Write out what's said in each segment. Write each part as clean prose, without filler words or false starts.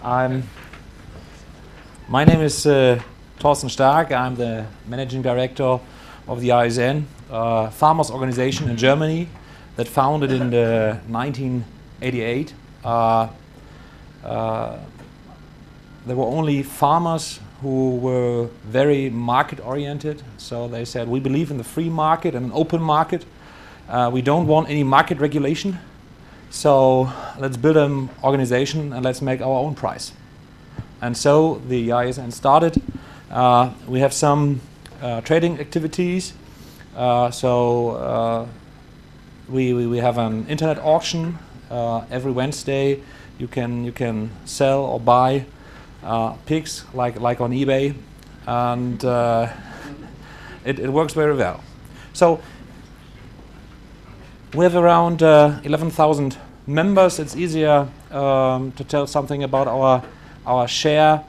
My name is Torsten Staack. I'm the managing director of the ISN, farmers organization in Germany that founded in 1988. There were only farmers who were very market oriented, so they said, we believe in the free market and an open market. We don't want any market regulation, so let's build an organization and let's make our own price. And so the ISN started. We have some trading activities. We have an internet auction every Wednesday. You can sell or buy pigs like on eBay, and it works very well. So we have around 11,000 members. It's easier to tell something about our share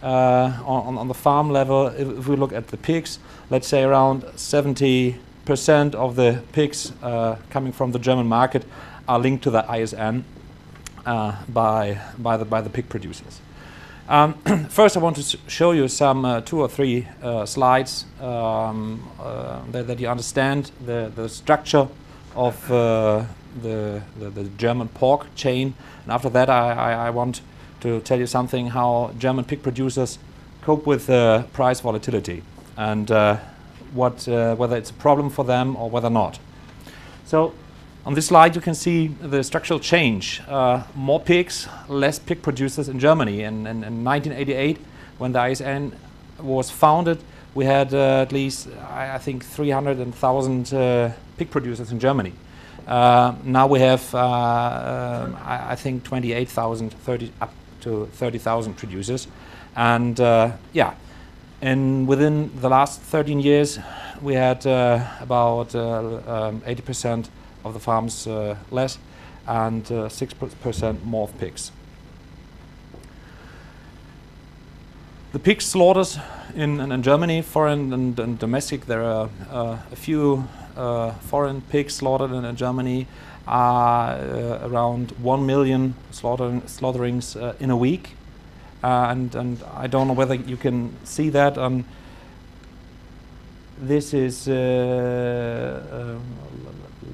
on the farm level. If we look at the pigs, let's say around 70% of the pigs coming from the German market are linked to the ISN by the pig producers. First, I want to show you some 2 or 3 slides that you understand the structure of the German pork chain, and after that I want to tell you something how German pig producers cope with price volatility and whether it's a problem for them or whether not. So on this slide you can see the structural change. More pigs, less pig producers in Germany. In 1988, when the ISN was founded, we had at least, I think, 300,000 pig producers in Germany. Now we have, I think, 28,000, up to 30,000 producers. And and within the last 13 years, we had about 80% of the farms less and 6% more of pigs. The pig slaughters in Germany, foreign and domestic, there are a few foreign pigs slaughtered in Germany, around 1 million slaughterings in a week. And I don't know whether you can see that. This is,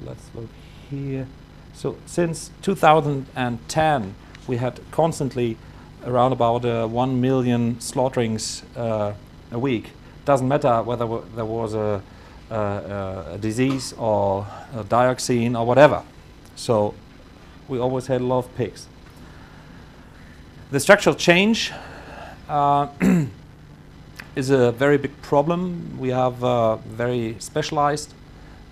let's look here. So since 2010, we had constantly around about 1 million slaughterings a week. Doesn't matter whether there was a disease or a dioxin or whatever. So we always had a lot of pigs. The structural change is a very big problem. We have very specialized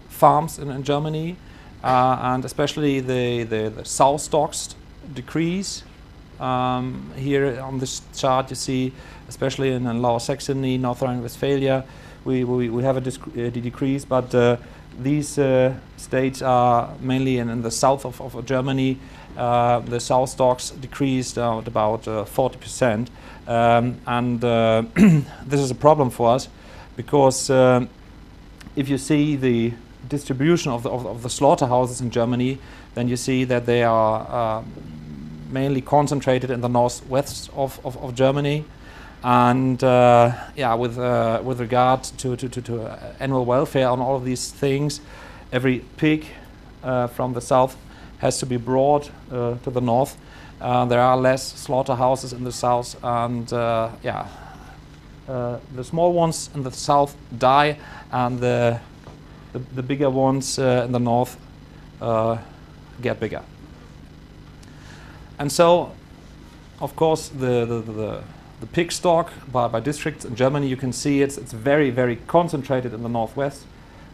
farms in Germany, and especially the sow stocks decrease. Here on this chart you see, especially in Lower Saxony, North Rhine-Westphalia, we have a decrease, but these states are mainly in the south of Germany. The sow stocks decreased at about 40%, and this is a problem for us because if you see the distribution of the slaughterhouses in Germany, then you see that they are mainly concentrated in the northwest of Germany, and with regard to animal welfare and all of these things, every pig from the south has to be brought to the north. There are less slaughterhouses in the south, and the small ones in the south die, and the bigger ones in the north get bigger. And so, of course, the pig stock by districts in Germany, you can see it's very, very concentrated in the northwest.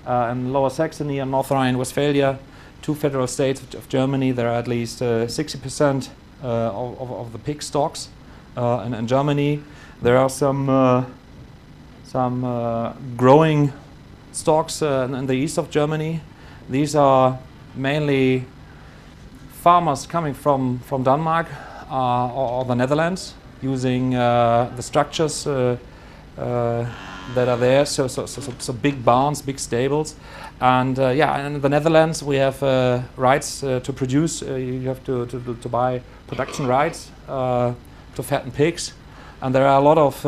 In Lower Saxony and North Rhine-Westphalia, 2 federal states of Germany, there are at least 60% of the pig stocks in Germany. There are some growing stocks in the east of Germany. These are mainly farmers coming from Denmark or the Netherlands, using the structures that are there, so big barns, big stables. And in the Netherlands we have rights to produce. You have to buy production rights fatten pigs, and there are a lot of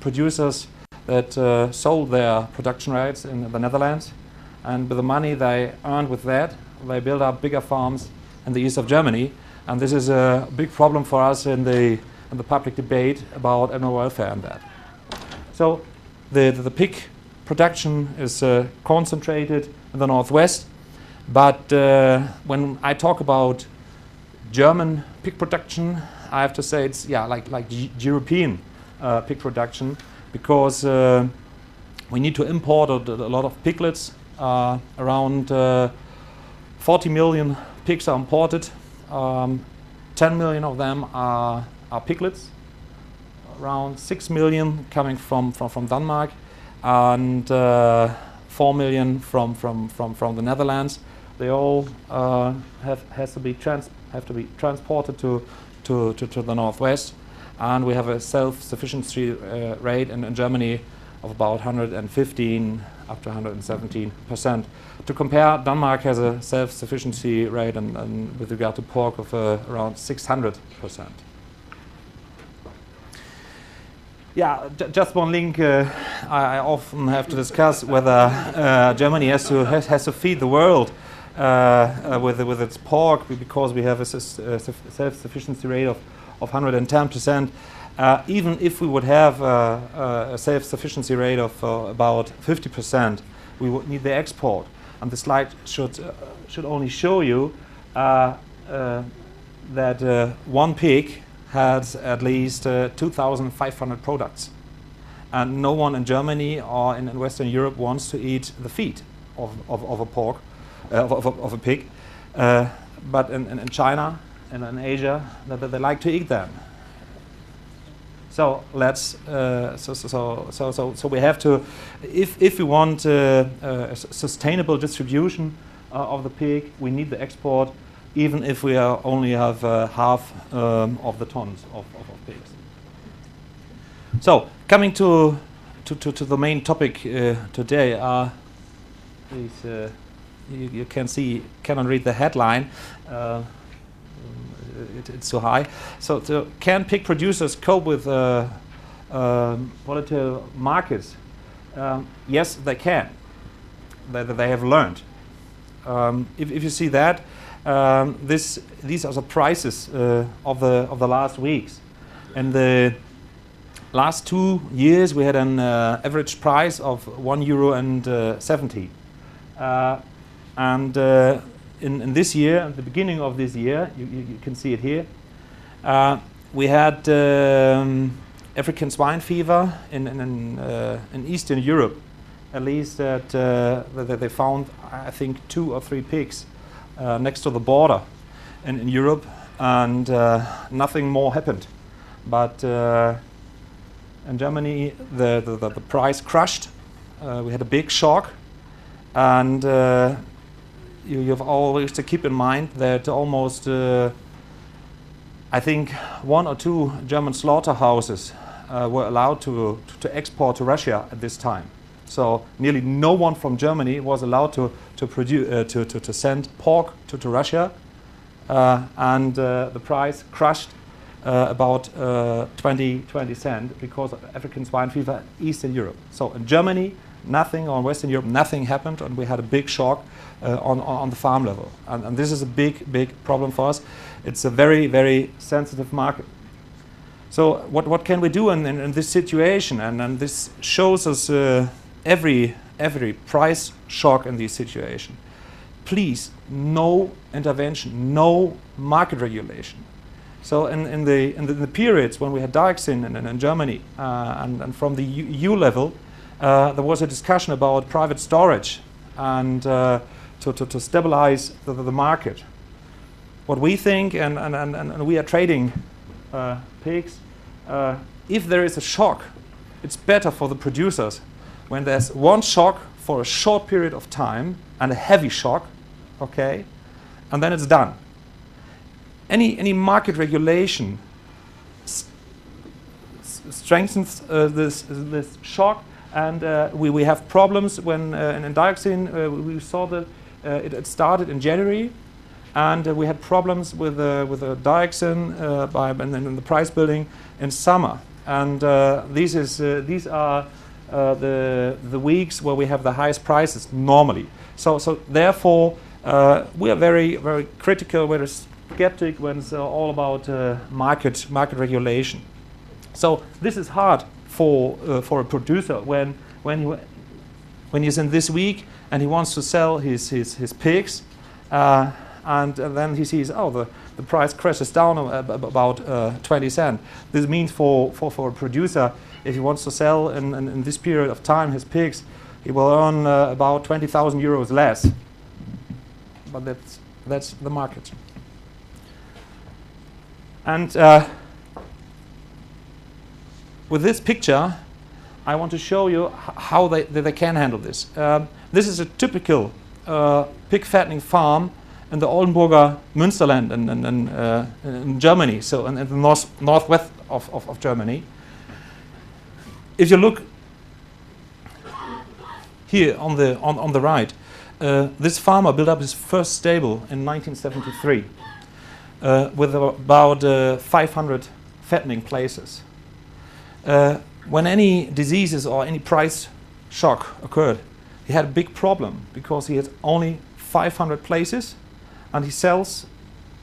producers that sold their production rights in the Netherlands, and with the money they earned with that, they built up bigger farms in the east of Germany, and this is a big problem for us in the public debate about animal welfare and that. So the pig production is concentrated in the northwest, but when I talk about German pig production, I have to say it's like European pig production, because we need to import a lot of piglets. Around 40 million pigs are imported. 10 million of them are piglets. Around 6 million coming from Denmark, and 4 million from the Netherlands. They all have to be transported to the northwest, and we have a self-sufficiency rate in Germany of about 115 up to 117%. To compare, Denmark has a self-sufficiency rate and with regard to pork of around 600%. Yeah, just one link. I often have to discuss whether Germany has to feed the world with its pork, because we have a self-sufficiency rate of 110%. Even if we would have a self-sufficiency rate of about 50%, we would need the export. And the slide should only show you that one pig has at least 2,500 products. And no one in Germany or in Western Europe wants to eat the feet of a pork, of a pig. But in China and in Asia, they like to eat them. So let's so we have to, if we want a sustainable distribution of the pig, we need the export, even if we only have half of the tons of pigs. So coming to the main topic today, please, you cannot read the headline. It's too high. So can pig producers cope with volatile markets? Yes, they can. They have learned. If you see that, these are the prices of the last weeks. In the last 2 years, we had an average price of €1.70, and in this year, at the beginning of this year, you can see it here, we had African swine fever in Eastern Europe. At least that they found, I think, 2 or 3 pigs next to the border in Europe, and nothing more happened. But in Germany, the price crashed. We had a big shock, and you have always to keep in mind that almost, I think, 1 or 2 German slaughterhouses were allowed to export to Russia at this time. So nearly no one from Germany was allowed to send pork to Russia, and the price crashed about 20 cents because of African swine fever in Eastern Europe. So in Germany, nothing, or in Western Europe, nothing happened, and we had a big shock on the farm level. And this is a big problem for us. It's a very sensitive market. So what can we do in this situation? And this shows us every price shock in this situation. Please, no intervention, no market regulation. So in the periods when we had dioxin in Germany, and from the EU level, there was a discussion about private storage and to stabilize the market. What we think, and we are trading pigs, if there is a shock, it's better for the producers when there's one shock for a short period of time and a heavy shock, okay, and then it's done. Any market regulation strengthens this shock, and we have problems when in dioxin we saw that it started in January, and we had problems with the dioxin and then the price building in summer. And these are the weeks where we have the highest prices normally. So therefore, we are very, very critical, very skeptic when it's all about market regulation. So this is hard for a producer when he's in this week and he wants to sell his pigs, and then he sees, oh, the price crashes down about 20 cents. This means for a producer, if he wants to sell in this period of time his pigs, he will earn about 20,000 euros less. But that's the market. And with this picture, I want to show you how they can handle this. This is a typical pig fattening farm in the Oldenburger Münsterland in Germany, so in the northwest of Germany. If you look here on the right, this farmer built up his first stable in 1973 with about 500 fattening places. When any diseases or any price shock occurred, he had a big problem because he had only 500 places and he sells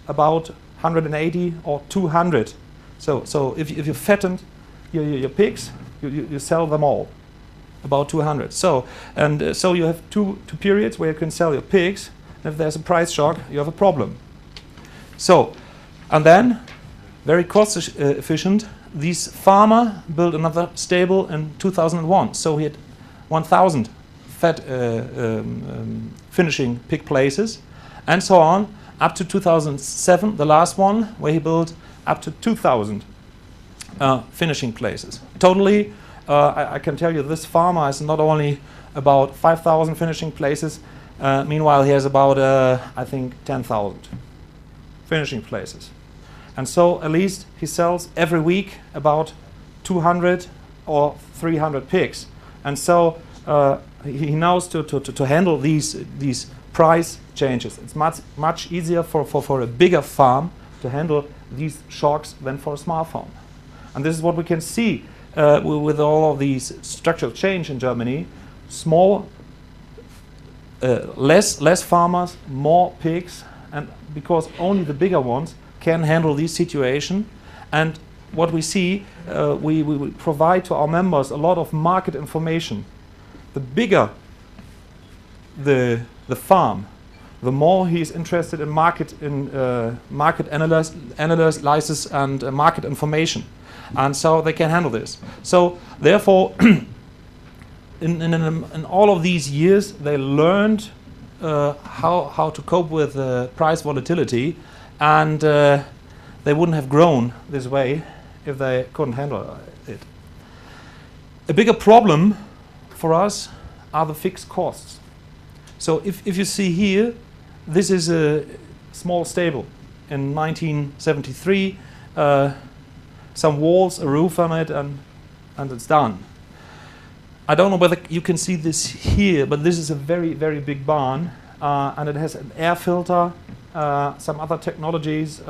about 180 or 200. So if you fattened your pigs, you sell them all, about 200. So you have two periods where you can sell your pigs. And if there's a price shock, you have a problem. So, and then, very cost efficient, this farmer built another stable in 2001. So he had 1,000 finishing pig places, and so on, up to 2007, the last one, where he built up to 2,000 finishing places. Totally, I can tell you this farmer has not only about 5,000 finishing places, meanwhile he has about, I think, 10,000 finishing places. And so at least he sells every week about 200 or 300 pigs. And so he knows to handle these price changes. It's much easier for a bigger farm to handle these shocks than for a small farm. And this is what we can see with all of these structural change in Germany. Small, less farmers, more pigs, and because only the bigger ones can handle this situation. And what we see, we provide to our members a lot of market information. The bigger the farm, the more he is interested in market analysis and market information, and so they can handle this. So therefore, in all of these years, they learned how to cope with price volatility, and they wouldn't have grown this way if they couldn't handle it. A bigger problem for us are the fixed costs. So if you see here, this is a small stable in 1973, some walls, a roof on it, and it's done. I don't know whether you can see this here, but this is a very, very big barn, and it has an air filter, some other technologies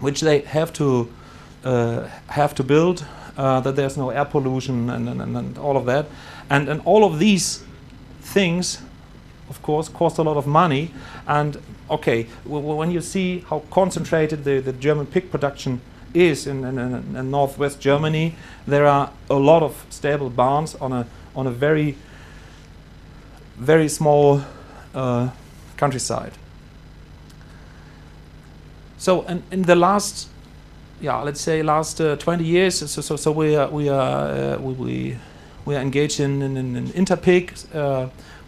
which they have to build, that there's no air pollution and all of that. And all of these things, of course, cost a lot of money. And okay, when you see how concentrated the German pig production is in northwest Germany, there are a lot of stable barns on a very, very small countryside. So in the last, let's say last 20 years, so we are engaged in Interpig.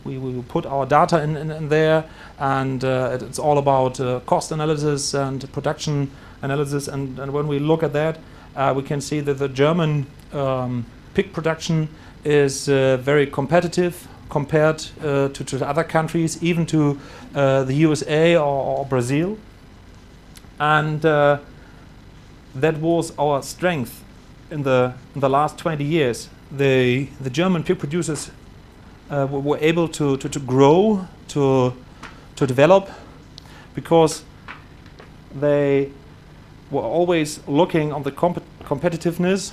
We put our data in there, and it's all about cost analysis and production analysis. And when we look at that, we can see that the German pig production is very competitive compared to other countries, even to the USA or Brazil. And that was our strength in the last 20 years. The German pig producers were able to grow, to to develop, because they were always looking on the competitiveness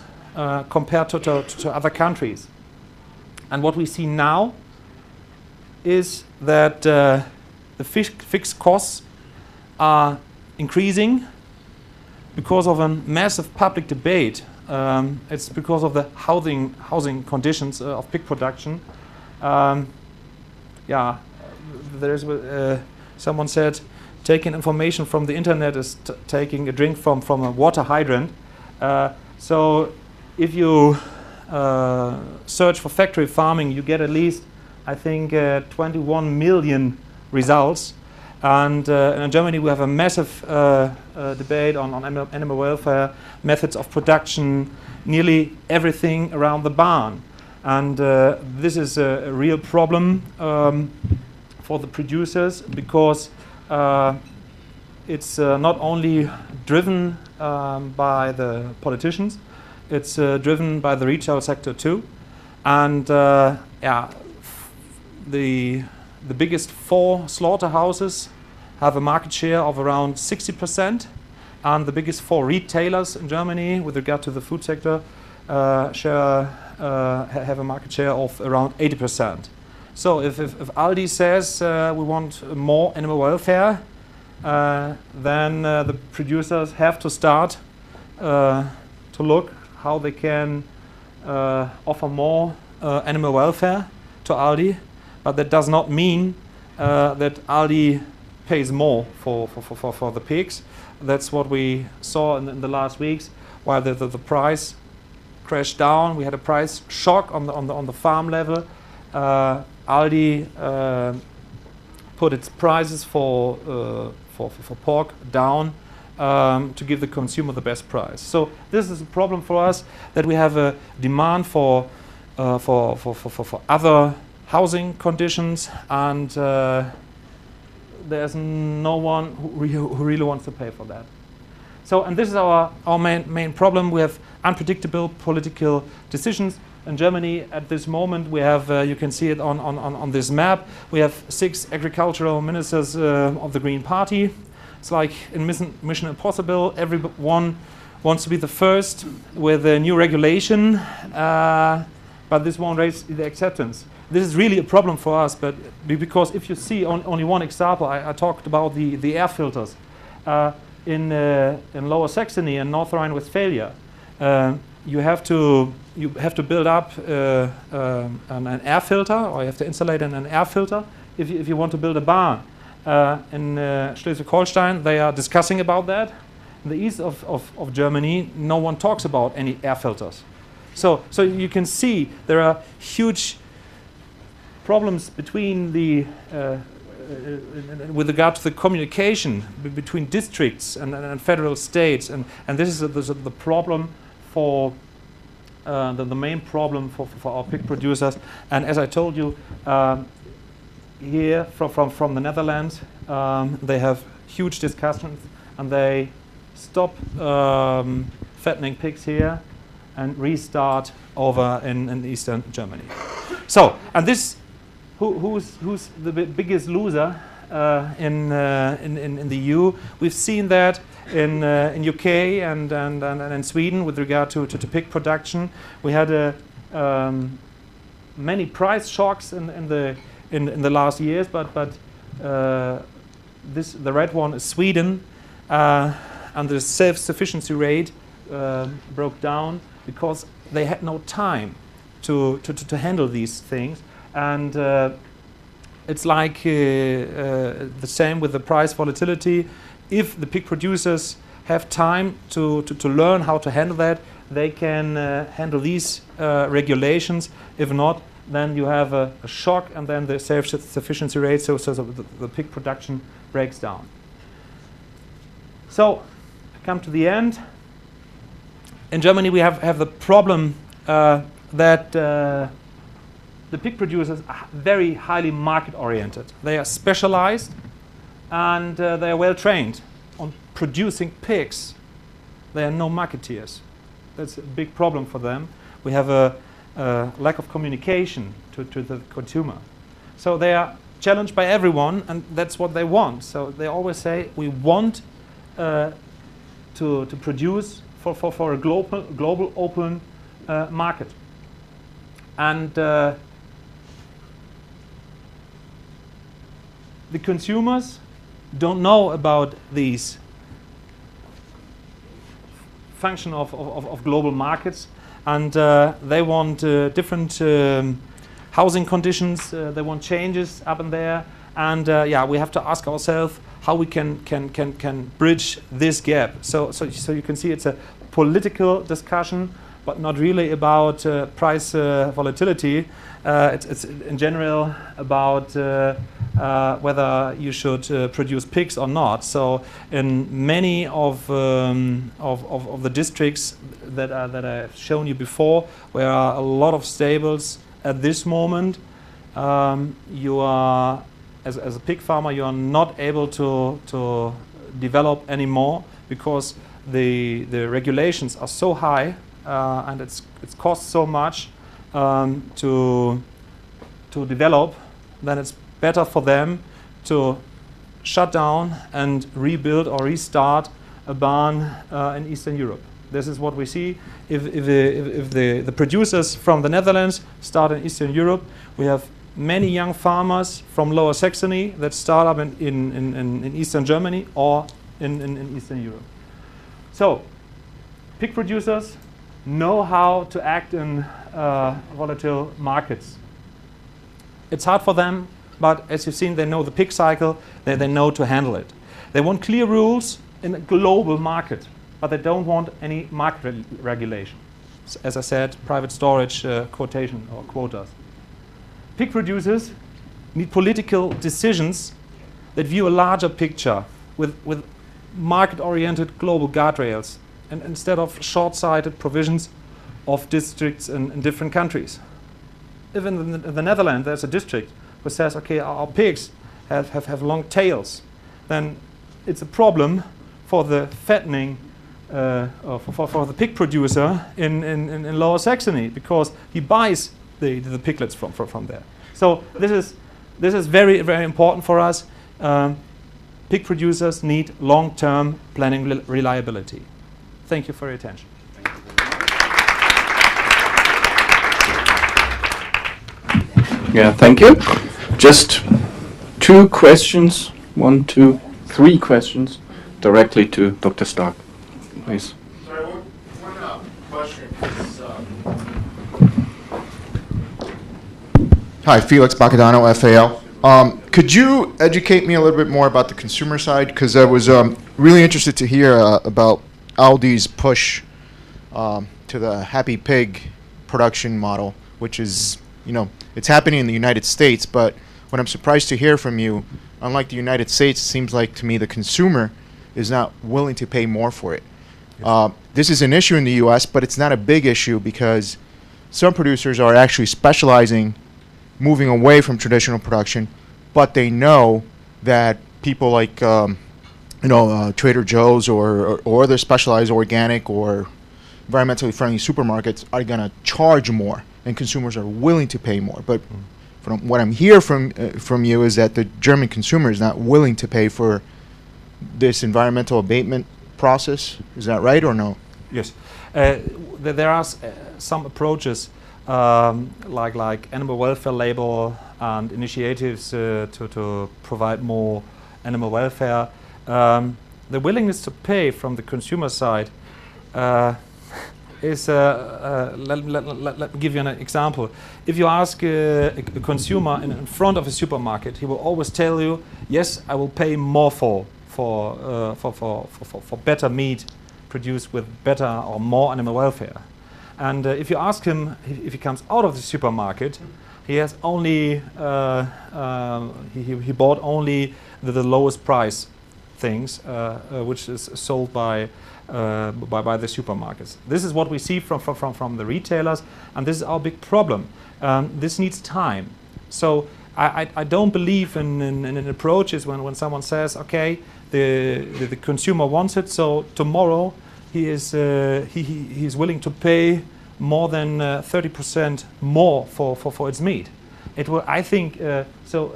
compared to other countries. And what we see now is that the fixed costs are increasing because of a massive public debate. It's because of the housing conditions of pig production. Yeah, there's someone said taking information from the internet is taking a drink from a water hydrant. So if you search for factory farming, you get at least, I think, 21 million results. And in Germany we have a massive debate on animal welfare, methods of production, nearly everything around the barn. And this is a real problem for the producers, because it's not only driven by the politicians, it's driven by the retail sector too. And yeah, the biggest 4 slaughterhouses have a market share of around 60%, and the biggest 4 retailers in Germany with regard to the food sector have a market share of around 80%. So if Aldi says we want more animal welfare, then the producers have to start to look how they can offer more animal welfare to Aldi. But that does not mean that Aldi pays more for the pigs. That's what we saw in the last weeks, while the price crashed down. We had a price shock on the farm level. Aldi put its prices for pork down to give the consumer the best price. So this is a problem for us, that we have a demand for other housing conditions, and there's no one who really wants to pay for that. So, and this is our main problem. We have unpredictable political decisions. In Germany at this moment we have, you can see it on this map, we have 6 agricultural ministers of the Green Party. It's like in Mission Impossible, everyone wants to be the first with a new regulation, but this won't raise the acceptance. This is really a problem for us, but because if you see only one example, I talked about the air filters. In Lower Saxony and North Rhine-Westphalia, you have to build up an air filter, or you have to install an air filter if you want to build a barn. In Schleswig-Holstein, they are discussing about that. In the east of Germany, no one talks about any air filters. So you can see there are huge problems between with regard to the communication between districts and federal states, and this is the problem for the main problem for our pig producers. And as I told you, here from the Netherlands, they have huge discussions, and they stop fattening pigs here and restart over in eastern Germany. So, and this, who's the biggest loser in the EU? We've seen that in UK and in Sweden with regard to pig production. We had many price shocks in the last years, but the red one is Sweden, and the self-sufficiency rate broke down because they had no time to handle these things. And it's like the same with the price volatility. If the pig producers have time to learn how to handle that, they can handle these regulations. If not, then you have a shock, and then the self-sufficiency rate, so the pig production breaks down. So, I come to the end. In Germany, we have the problem that the pig producers are very highly market-oriented. They are specialized, and they are well trained on producing pigs. They are no marketeers. That's a big problem for them. We have a lack of communication to the consumer. So they are challenged by everyone, and that's what they want. So they always say, we want to produce for a global open market. And the consumers don't know about these function of global markets, and they want different housing conditions, they want changes up in there, and yeah, we have to ask ourselves how we can bridge this gap. So you can see it's a political discussion, but not really about price volatility. It's in general about whether you should produce pigs or not. So in many of the districts that I've shown you before, where are a lot of stables at this moment, you are as a pig farmer, you are not able to develop anymore, because the regulations are so high and it costs so much to develop. Then it's better for them to shut down and rebuild or restart a barn in Eastern Europe. This is what we see. If the producers from the Netherlands start in Eastern Europe, we have many young farmers from Lower Saxony that start up in Eastern Germany or in Eastern Europe. So, pig producers know how to act in volatile markets. It's hard for them, but as you've seen, they know the pig cycle, they know to handle it. They want clear rules in a global market, but they don't want any market regulation. As I said, private storage, quotation or quotas. Pig producers need political decisions that view a larger picture with market-oriented global guardrails, and instead of short-sighted provisions of districts in different countries. If in the Netherlands there's a district who says, okay, our pigs have long tails, then it's a problem for the fattening for the pig producer in Lower Saxony, because he buys the piglets from there. So this is very, very important for us. Pig producers need long-term planning reliability. Thank you for your attention. Yeah, thank you. Just 2 questions, 1, 2, 3 questions directly to Dr. Staack, please. Sorry, one question. Hi, Felix Bacadano, FAL. Could you educate me a little bit more about the consumer side? Because I was really interested to hear about Aldi's push to the Happy Pig production model, which is, it's happening in the United States, but what I'm surprised to hear from you, unlike the United States, it seems like to me the consumer is not willing to pay more for it. Yes. This is an issue in the US, but it's not a big issue because some producers are actually specializing, moving away from traditional production, but they know that people like Trader Joe's or other specialized organic or environmentally friendly supermarkets are going to charge more, and consumers are willing to pay more. But from what I'm hearing from you is that the German consumer is not willing to pay for this environmental abatement process. Is that right or no? Yes. There are some approaches like animal welfare label and initiatives to provide more animal welfare. The willingness to pay from the consumer side is, let me give you an example. If you ask a consumer in front of a supermarket, he will always tell you, yes, I will pay more for better meat produced with better or more animal welfare. And if you ask him, if he comes out of the supermarket, he has only he bought only the lowest price things, which is sold by the supermarkets. This is what we see from the retailers, and this is our big problem. This needs time. So I don't believe in approaches when someone says, okay, the consumer wants it, so tomorrow he is willing to pay more than 30% more for its meat. it will, I think, so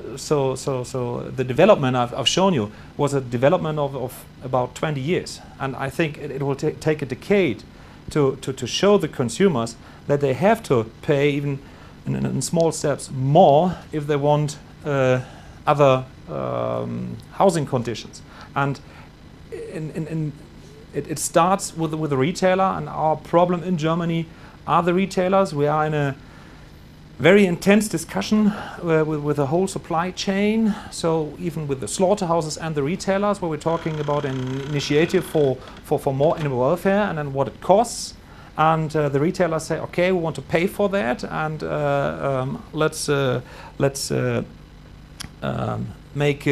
the development I've shown you was a development of about 20 years, and I think it will take a decade to show the consumers that they have to pay even in small steps more if they want other housing conditions. And it starts with the retailer, and our problem in Germany are the retailers. We are in a very intense discussion with the whole supply chain, so even with the slaughterhouses and the retailers, where we're talking about an initiative for more animal welfare and then what it costs. And the retailers say, okay, we want to pay for that, and let's make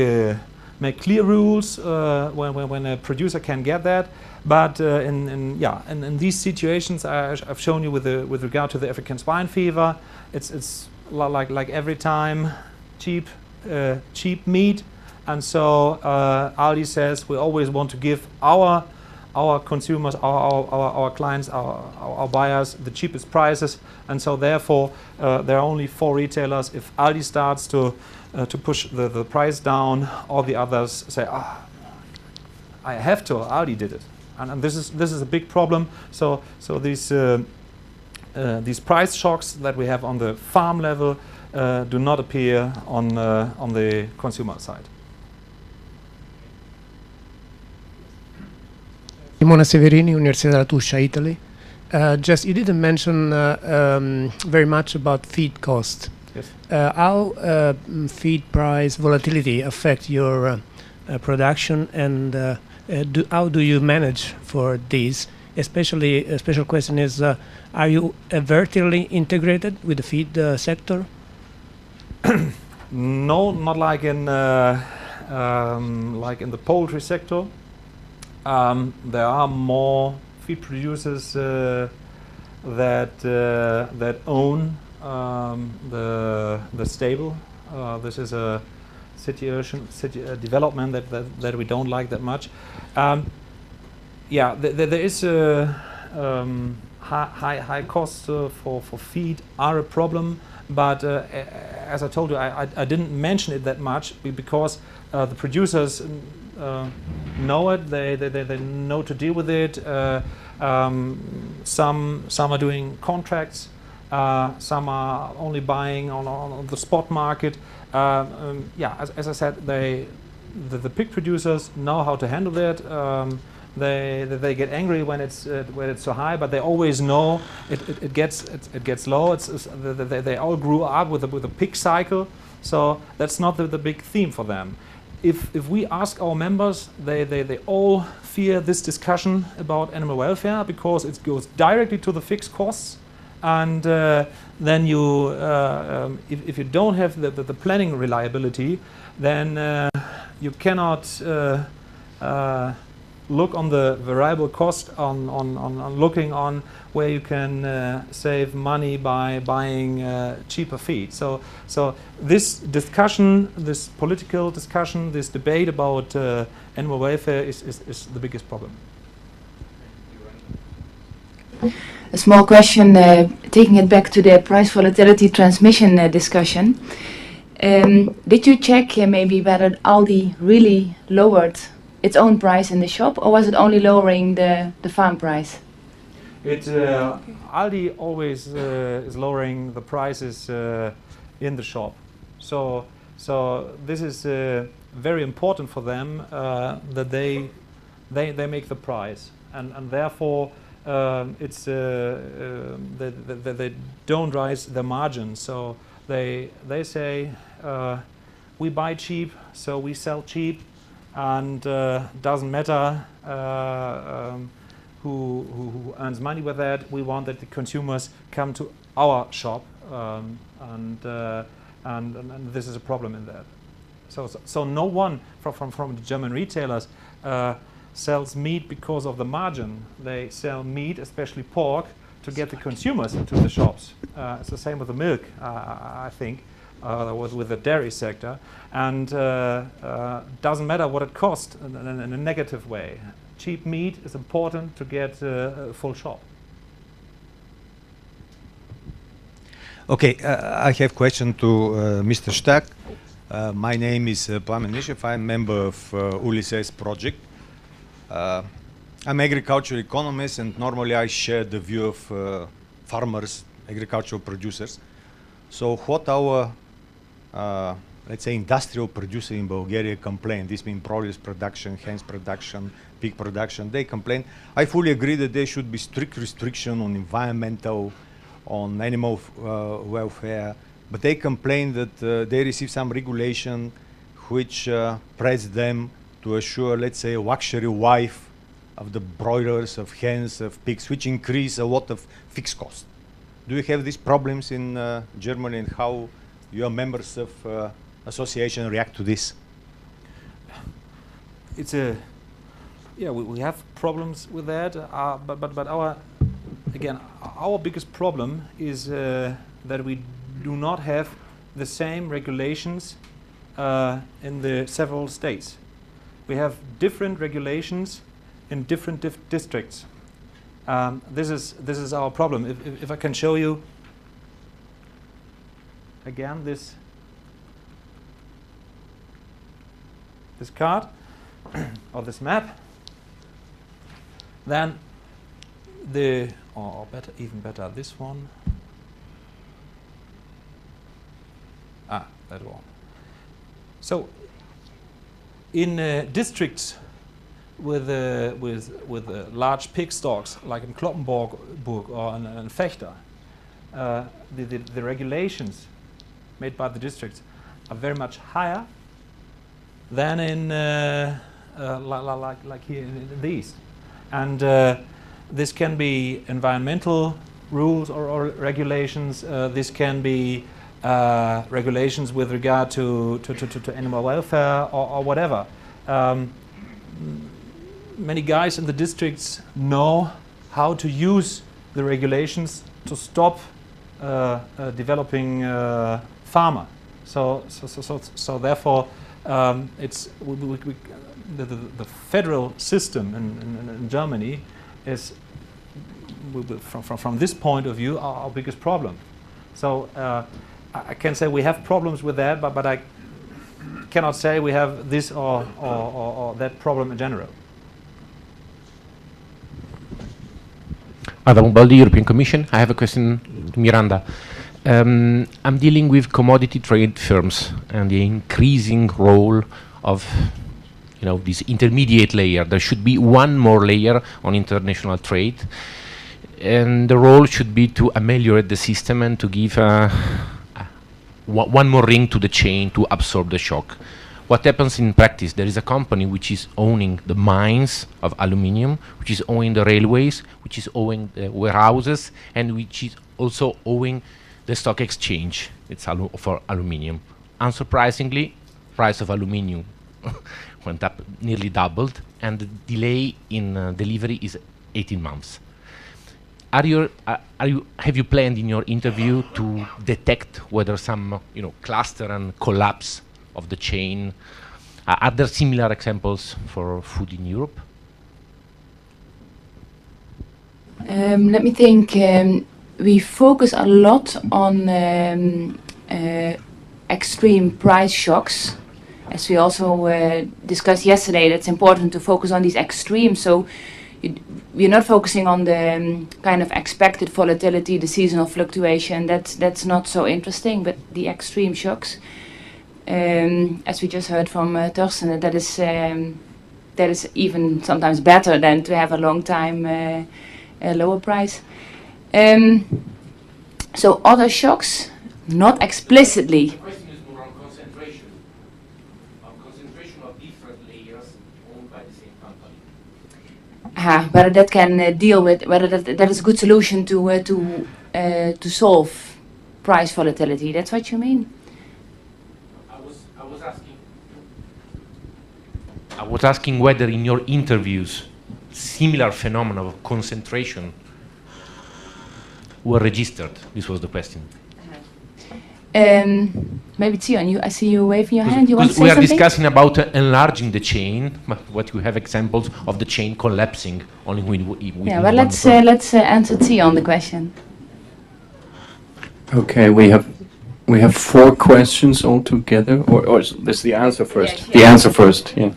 clear rules when a producer can get that. But in these situations I've shown you with regard to the African swine fever, it's like every time cheap meat, and so Aldi says we always want to give our consumers, our clients, our buyers the cheapest prices, and so therefore there are only 4 retailers. If Aldi starts to push the price down, all the others say, I have to, Aldi did it. And this is a big problem. So these price shocks that we have on the farm level do not appear on the consumer side. Simona Severini, Universidad della Tuscia, Italy. Just you didn't mention very much about feed cost. Yes. How feed price volatility affect your production, and how do you manage for these? Especially, a special question is, are you vertically integrated with the feed sector? No, not like in the poultry sector. There are more feed producers that own the stable. This is a development that we don't like that much. There is high costs for feed are a problem, but as I told you, I didn't mention it that much because the producers know it. They know to deal with it. Some are doing contracts. Some are only buying on the spot market. As I said, the pig producers know how to handle that. They get angry when it's so high, but they always know it gets low. They all grew up with a pig cycle, so that's not the big theme for them. If we ask our members, they all fear this discussion about animal welfare because it goes directly to the fixed costs, and then you if you don't have the planning reliability, then you cannot look on the variable cost on looking on where you can save money by buying cheaper feed. So this discussion, this political discussion, this debate about animal welfare is the biggest problem. A small question, taking it back to the price volatility transmission discussion. Did you check maybe whether Aldi really lowered its own price in the shop, or was it only lowering the farm price? Aldi always is lowering the prices in the shop. So this is very important for them that they make the price, and therefore it's they don't rise the margin. So they say we buy cheap, so we sell cheap. And doesn't matter who earns money with that. We want that the consumers come to our shop, and this is a problem in that. So no one from the German retailers sells meat because of the margin. They sell meat, especially pork, to get the consumers into the shops. It's the same with the milk, I think. With the dairy sector, and doesn't matter what it costs in a negative way. Cheap meat is important to get a full shop. Okay, I have question to Mr. Staack. My name is Plamen Nishev. I'm member of ULYSSES project. I'm agricultural economist, and normally I share the view of farmers, agricultural producers. So what our, let's say, industrial producer in Bulgaria complain, this means produce production, hens production, pig production, they complain. I fully agree that there should be strict restriction on environmental, on animal welfare, but they complain that they receive some regulation which press them to assure, let's say, a luxury life of the broilers, of hens, of pigs, which increase a lot of fixed cost. Do you have these problems in Germany, and how your members of association react to this? It's a, yeah, we have problems with that, but our, again, our biggest problem is that we do not have the same regulations in the several states. We have different regulations in different districts. This is our problem. If I can show you again this card or this map, then the, or better, even better, this one. That one. So in districts with large pig stocks, like in Kloppenburg or in Fechter, the regulations made by the districts are very much higher than in like here in the East. And this can be environmental rules or regulations. This can be regulations with regard to animal welfare or whatever. Many guys in the districts know how to use the regulations to stop developing farmer. So therefore, it's the federal system in Germany is, from this point of view, our biggest problem. So I can say we have problems with that, but I cannot say we have this or that problem in general. Adam Baldi, European Commission. I have a question to Miranda. I'm dealing with commodity trade firms and the increasing role of, you know, this intermediate layer. There should be one more layer on international trade, and the role should be to ameliorate the system and to give one more ring to the chain to absorb the shock. What happens in practice? There is a company which is owning the mines of aluminium, which is owning the railways, which is owning the warehouses, and which is also owning the stock exchange. It's for aluminium. Unsurprisingly, price of aluminium went up, nearly doubled, and the delay in delivery is 18 months. Have you planned in your interview to detect whether some, you know, cluster and collapse of the chain? Are there similar examples for food in Europe? Let me think. We focus a lot on extreme price shocks. As we also discussed yesterday, that's important to focus on these extremes. So we're not focusing on the kind of expected volatility, the seasonal fluctuation. That's not so interesting, but the extreme shocks. As we just heard from Torsten, that is even sometimes better than to have a long time lower price. So other shocks, not explicitly. The question is more on concentration of different layers owned by the same company. Whether that can deal with, whether that is a good solution to solve price volatility. That's what you mean? I was asking whether in your interviews similar phenomena of concentration were registered. This was the question. Maybe Tion, I see you waving your hand. You want to say we are something? discussing about enlarging the chain, but what you have examples of the chain collapsing only with yeah, well, let's answer Tion the question. Okay, we have 4 questions altogether, or is this the answer first? Yes, The answer first, yeah.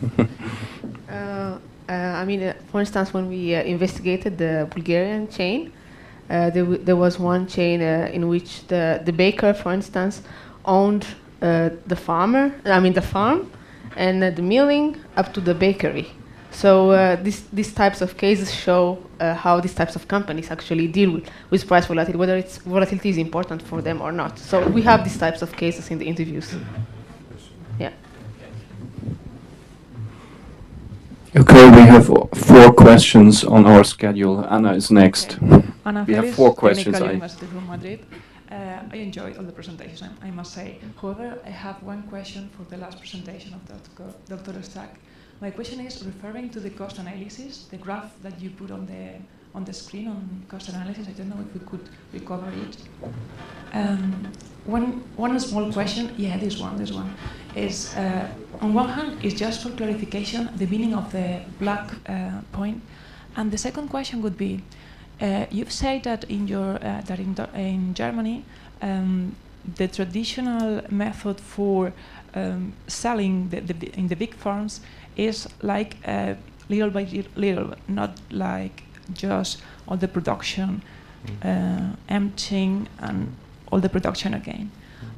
I mean, for instance, when we investigated the Bulgarian chain, there was one chain in which the baker, for instance, owned the farm, and the milling up to the bakery. So these types of cases show how these types of companies actually deal with price volatility, whether volatility is important for them or not. So we have these types of cases in the interviews. Yeah. Okay, we have 4 questions on our schedule. Anna is next. Anna We have Félix, 4 questions. University from Madrid. I enjoyed all the presentations, I must say. However, I have one question for the last presentation of Dr. Staack. My question is referring to the cost analysis, the graph that you put on the screen on cost analysis. I don't know if we could recover it. One small question, yeah, this one is on one hand is just for clarification the meaning of the black point, and the second question would be you've said that in Germany the traditional method for selling in the big farms is like little by little, not like just all the production emptying and all the production again.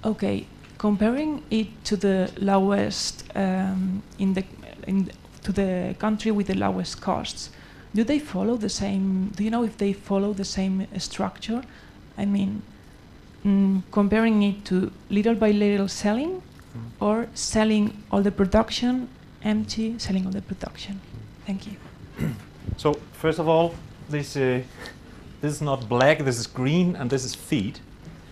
Okay, comparing it to the lowest to the country with the lowest costs, do they follow the same? Do you know if they follow the same structure? I mean, comparing it to little by little selling, or selling all the production, empty, selling all the production. Thank you. So first of all, this is not black. This is green, and this is feed.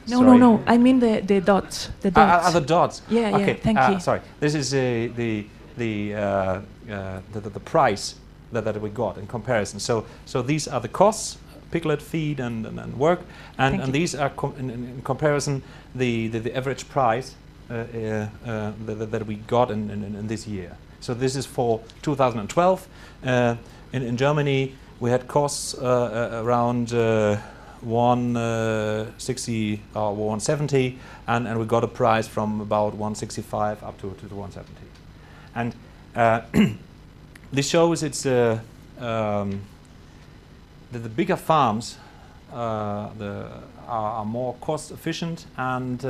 No. I mean the dots. The dots. The dots. Yeah. Okay. Thank you. Sorry. This is the price that we got in comparison. So these are the costs, piglet feed and work, and these are in comparison the average price that we got in this year. So this is for 2012. In Germany, we had costs around 160 or 170, and we got a price from about 165 up to 170. And this shows it's the bigger farms are more cost efficient, and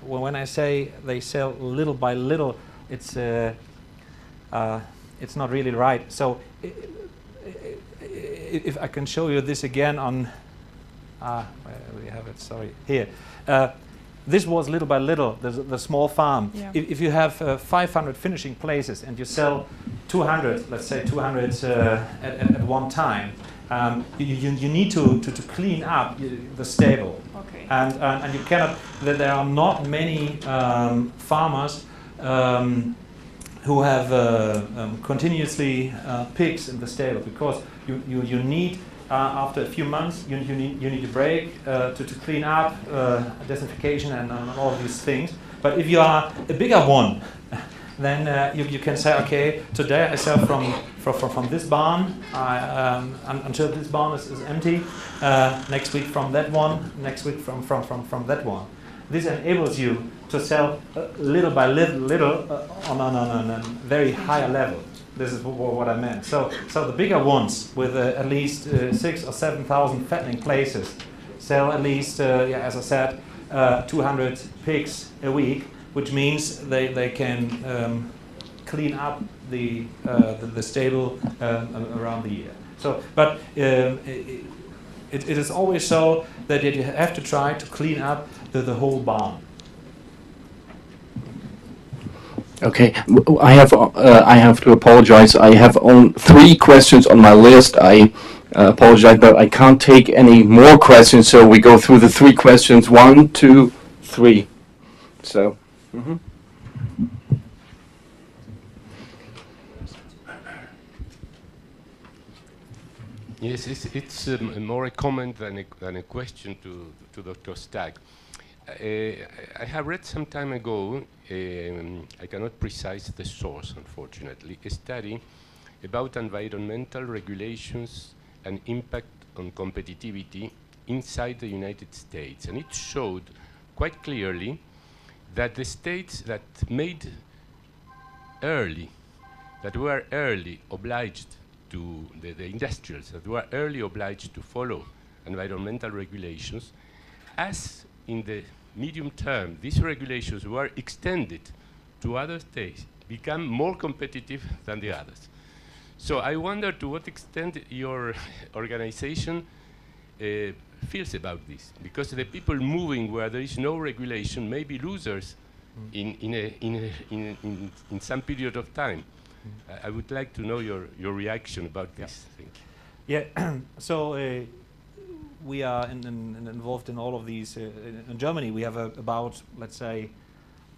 when I say they sell little by little, it's not really right. So if I can show you this again on, we have it. Sorry, here. This was little by little, the small farm. Yeah. If you have 500 finishing places and you sell 200, let's say 200 at one time, you need to clean up the stable. Okay. And you cannot. There are not many farmers who have continuously pigs in the stable, because you need. After a few months, you need a break to clean up, desinfection, and all these things. But if you are a bigger one, then you can say, okay, today I sell from this barn until this barn is empty. Next week from that one. Next week from that one. This enables you to sell little by little on a very higher level. This is what I meant. So the bigger ones with at least 6,000 or 7,000 fattening places sell at least, as I said, 200 pigs a week, which means they can clean up the stable around the year. So, but it is always so that you have to try to clean up the whole barn. Okay, I have to apologize. I have only 3 questions on my list. I apologize, but I can't take any more questions. So we go through the 3 questions. 1, 2, 3. So. Yes, it's more a comment than a question to Dr. Staack. I have read some time ago, I cannot precise the source, unfortunately, a study about environmental regulations and impact on competitivity inside the United States, and it showed quite clearly that the states that were early obliged to, the industrials that were early obliged to follow environmental regulations, as in the medium term these regulations were extended to other states, become more competitive than the others. So I wonder to what extent your organization feels about this, because the people moving where there is no regulation may be losers in some period of time. I would like to know your reaction about this. Thank you. Yeah, so we are involved in all of these. In Germany, we have about, let's say,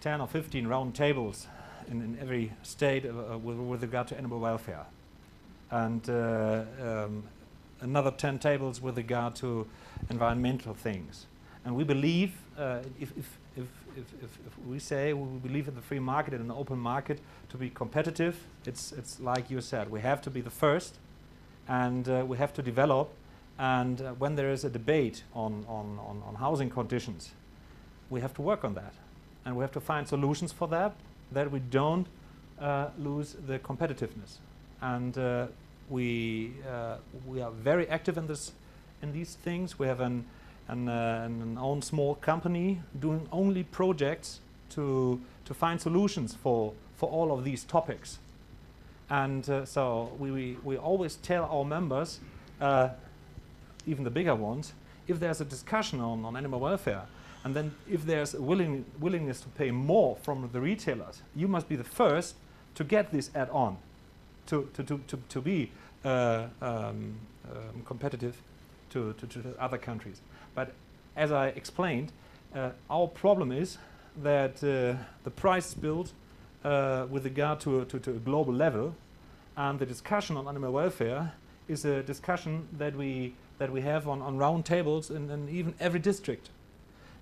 10 or 15 round tables in every state with regard to animal welfare, and another 10 tables with regard to environmental things. And we believe, if we say we believe in the free market and an open market to be competitive, it's like you said, we have to be the first, and we have to develop. And when there is a debate on housing conditions, we have to work on that, and we have to find solutions for that we don't lose the competitiveness. And we are very active in these things. We have an own small company doing only projects to find solutions for all of these topics. And so we always tell our members, even the bigger ones, if there's a discussion on animal welfare, and then if there's a willingness to pay more from the retailers, you must be the first to get this add-on to be competitive to other countries. But as I explained, our problem is that the price is built with regard to a global level, and the discussion on animal welfare is a discussion that we have on round tables in even every district.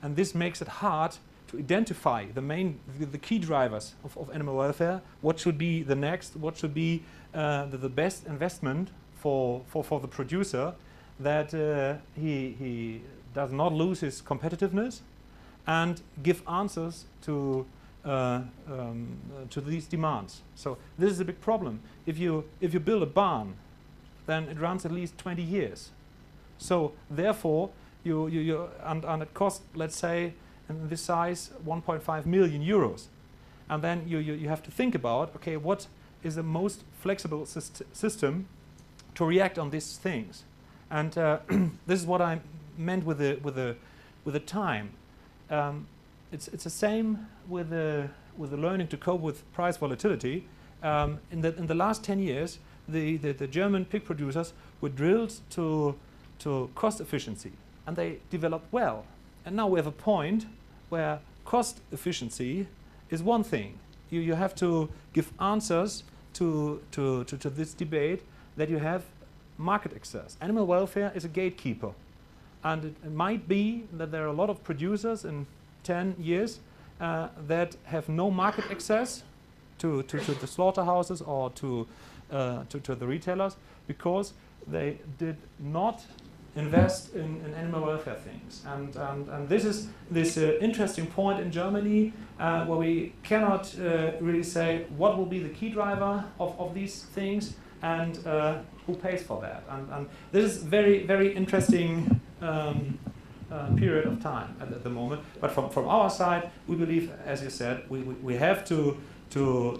And this makes it hard to identify the key drivers of animal welfare. What should be the next? What should be the best investment for the producer, that he does not lose his competitiveness, and give answers to these demands. So this is a big problem. If you build a barn, then it runs at least 20 years. So therefore, and it costs, let's say, in this size, 1.5 million euros. And then you have to think about, okay, what is the most flexible system to react on these things? And this is what I meant with the time. It's the same with the learning to cope with price volatility. In the last 10 years, the German pig producers were drilled to cost efficiency, and they developed well. And now we have a point where cost efficiency is one thing. You have to give answers to this debate that you have market access. Animal welfare is a gatekeeper, and it might be that there are a lot of producers in 10 years that have no market access to the slaughterhouses or to the retailers, because they did not invest in animal welfare things. And this is this interesting point in Germany where we cannot really say what will be the key driver of these things, and who pays for that. And this is very, very interesting period of time at the moment. But from our side, we believe, as you said, we have to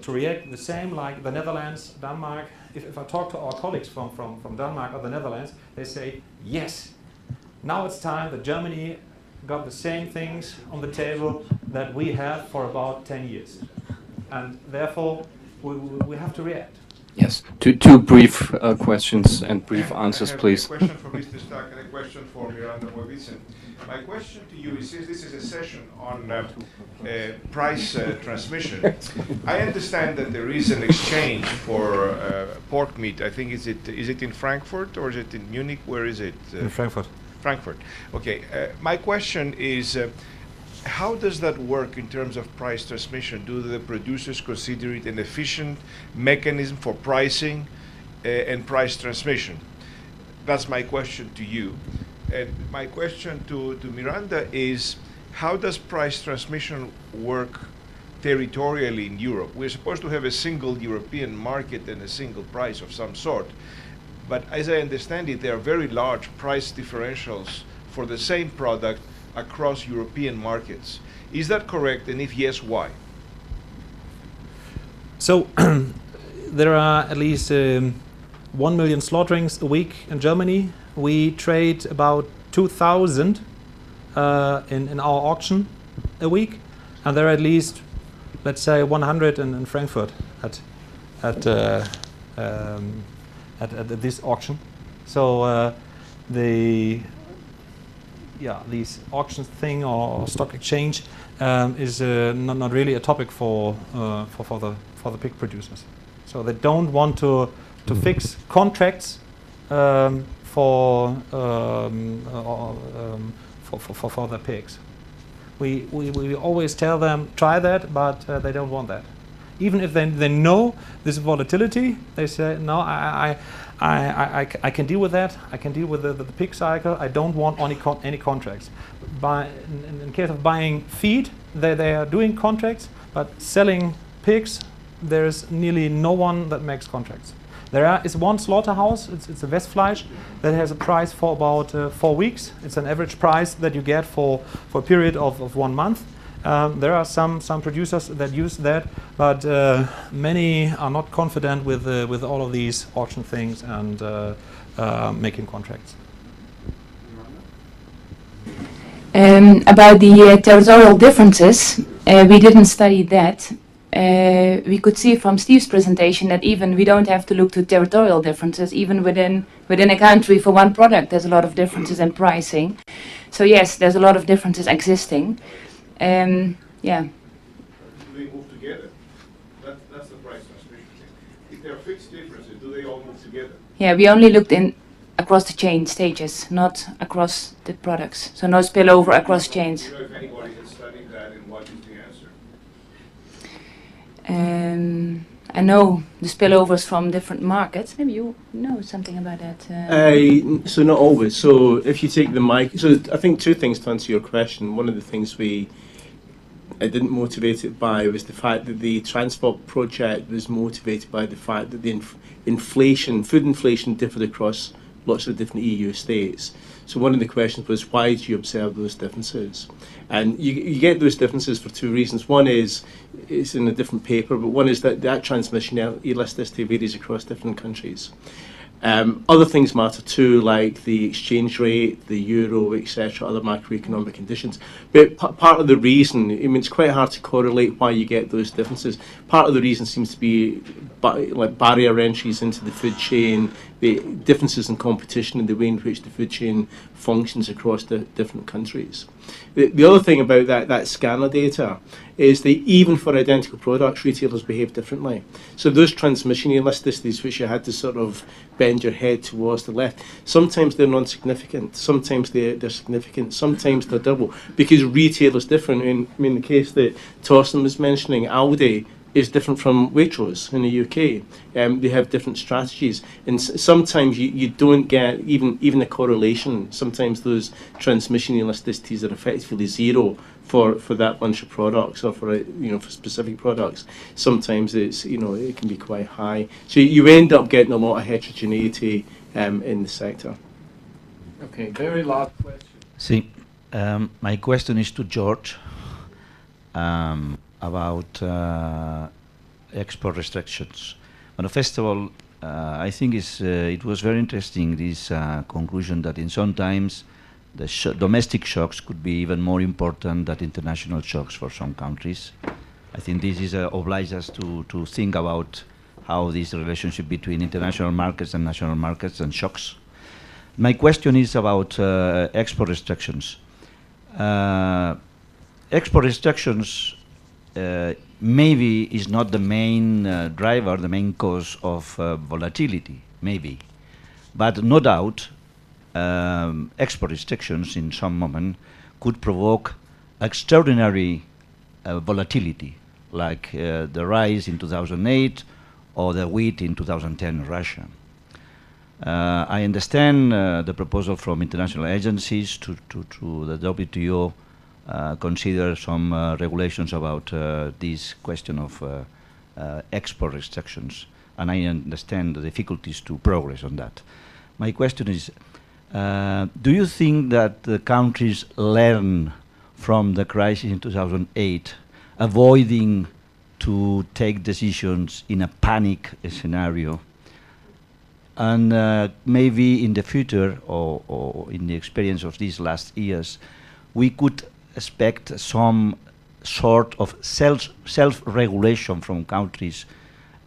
react the same like the Netherlands, Denmark. If I talk to our colleagues from Denmark or the Netherlands, they say, yes, now it's time that Germany got the same things on the table that we have for about 10 years. And therefore, we have to react. Yes, two brief questions and brief answers, please. A question for Mr. Staack and a question for Miranda Moavicen. My question to you is, since this is a session on price transmission, I understand that there is an exchange for pork meat. I think is it in Frankfurt or is it in Munich? Where is it? In Frankfurt. Frankfurt. Okay. My question is, how does that work in terms of price transmission? Do the producers consider it an efficient mechanism for pricing and price transmission? That's my question to you. And my question to Miranda is, how does price transmission work territorially in Europe? We're supposed to have a single European market and a single price of some sort. But as I understand it, there are very large price differentials for the same product across European markets. Is that correct? And if yes, why? So there are at least 1 million slaughterings a week in Germany. We trade about 2,000 in our auction a week, and there are at least, let's say, 100 in Frankfurt at this auction. So these auctions thing or stock exchange is not really a topic for the pig producers. So they don't want to fix contracts for the pigs. We always tell them try that, but they don't want that. Even if they know this volatility, they say no. I can deal with that. I can deal with the pig cycle. I don't want any contracts. In case of buying feed, they are doing contracts, but selling pigs, there's nearly no one that makes contracts. There is one slaughterhouse, it's a Westfleisch, that has a price for about 4 weeks. It's an average price that you get for a period of 1 month. There are some producers that use that, but many are not confident with all of these auction things and making contracts. About the territorial differences, we didn't study that. We could see from Steve's presentation that even we don't have to look to territorial differences. Even within a country for one product, there's a lot of differences in pricing. So yes, there's a lot of differences existing. Yeah. Do they move together? That's the price transmission thing. If there are fixed differences, do they all move together? Yeah, we only looked across the chain stages, not across the products. So no spillover across chains. Do you know if anybody has studied that and what is the answer? I know the spillovers from different markets. Maybe you know something about that. So not always. So if you take the so I think two things to answer your question. One of the things I didn't motivate it by was the fact that the transport project was motivated by the fact that the food inflation differed across lots of different EU states. So one of the questions was, why do you observe those differences? And you get those differences for two reasons. One is, it's in a different paper, but one is that transmission elasticity varies across different countries. Other things matter too, like the exchange rate, the euro, etc., other macroeconomic conditions. But part of the reason, I mean, it's quite hard to correlate why you get those differences. Part of the reason seems to be like barrier entries into the food chain, the differences in competition and the way in which the food chain functions across the different countries. The other thing about that scanner data is that even for identical products, retailers behave differently. So those transmission elasticities, which you had to sort of bend your head towards the left, sometimes they're non-significant, sometimes they're significant, sometimes they're double, because retailers different. I mean, the case that Torsten was mentioning, Aldi is different from Waitrose in the UK. They have different strategies, and sometimes you don't get even a correlation. Sometimes those transmission elasticities are effectively zero for that bunch of products, or for for specific products. Sometimes it's it can be quite high. So you end up getting a lot of heterogeneity in the sector. Okay, very last question. See, my question is to George. About export restrictions. Well, first of all, I think it was very interesting, this conclusion that in some times the domestic shocks could be even more important than international shocks for some countries. I think this is obliges us to think about how this relationship between international markets and national markets and shocks. My question is about export restrictions. Export restrictions maybe is not the main driver, the main cause of volatility, maybe. But no doubt, export restrictions in some moment could provoke extraordinary volatility, like the rise in 2008 or the wheat in 2010 in Russia. I understand the proposal from international agencies to the WTO consider some regulations about this question of export restrictions, and I understand the difficulties to progress on that. My question is, do you think that the countries learn from the crisis in 2008, avoiding to take decisions in a panic scenario, and maybe in the future, or in the experience of these last years, we could expect some sort of self-regulation from countries,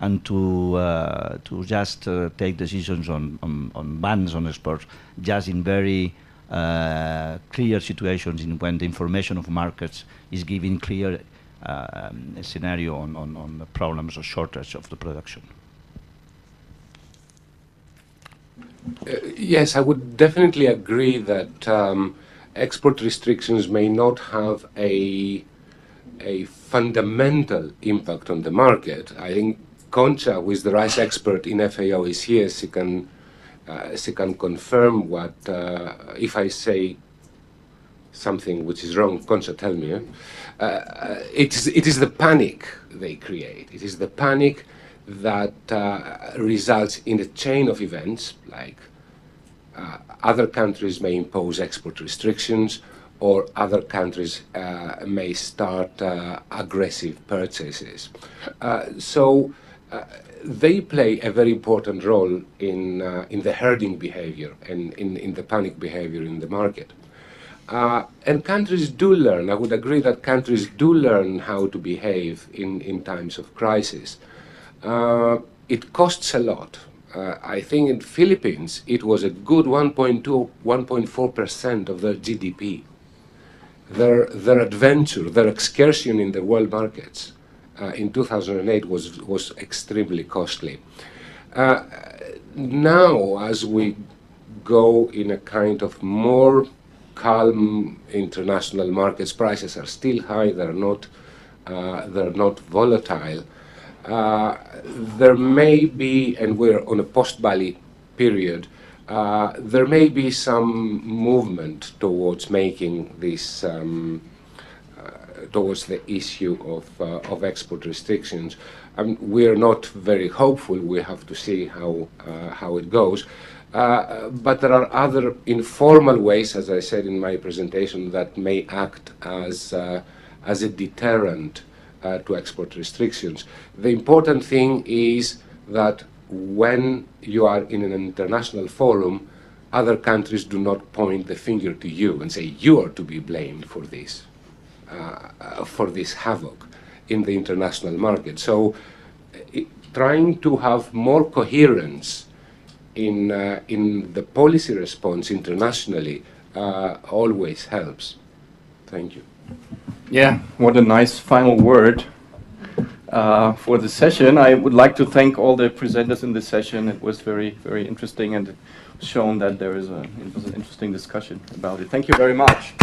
and to just take decisions on bans on exports, just in very clear situations in when the information of markets is giving clear scenario on the problems or shortage of the production. Yes, I would definitely agree that export restrictions may not have a fundamental impact on the market. I think Concha, who is the rice expert in FAO, is here. She can confirm what, if I say something which is wrong, Concha, tell me. It is the panic they create. It is the panic that results in a chain of events, like other countries may impose export restrictions, or other countries may start aggressive purchases. So they play a very important role in the herding behavior and in the panic behavior in the market. And countries do learn. I would agree that countries do learn how to behave in times of crisis. It costs a lot. I think in the Philippines it was a good 1.2, 1.4% of their GDP. Their adventure, their excursion in the world markets in 2008 was extremely costly. Now, as we go in a kind of more calm international markets, prices are still high. They're not volatile. There may be, and we're on a post-Bali period, there may be some movement towards making this, towards the issue of export restrictions. We're not very hopeful. We have to see how it goes. But there are other informal ways, as I said in my presentation, that may act as a deterrent to export restrictions. The important thing is that when you are in an international forum, other countries do not point the finger to you and say you are to be blamed for this havoc in the international market. So trying to have more coherence in the policy response internationally always helps. Thank you. Yeah, what a nice final word for the session. I would like to thank all the presenters in this session. It was very, very interesting, and shown that there is it was an interesting discussion about it. Thank you very much.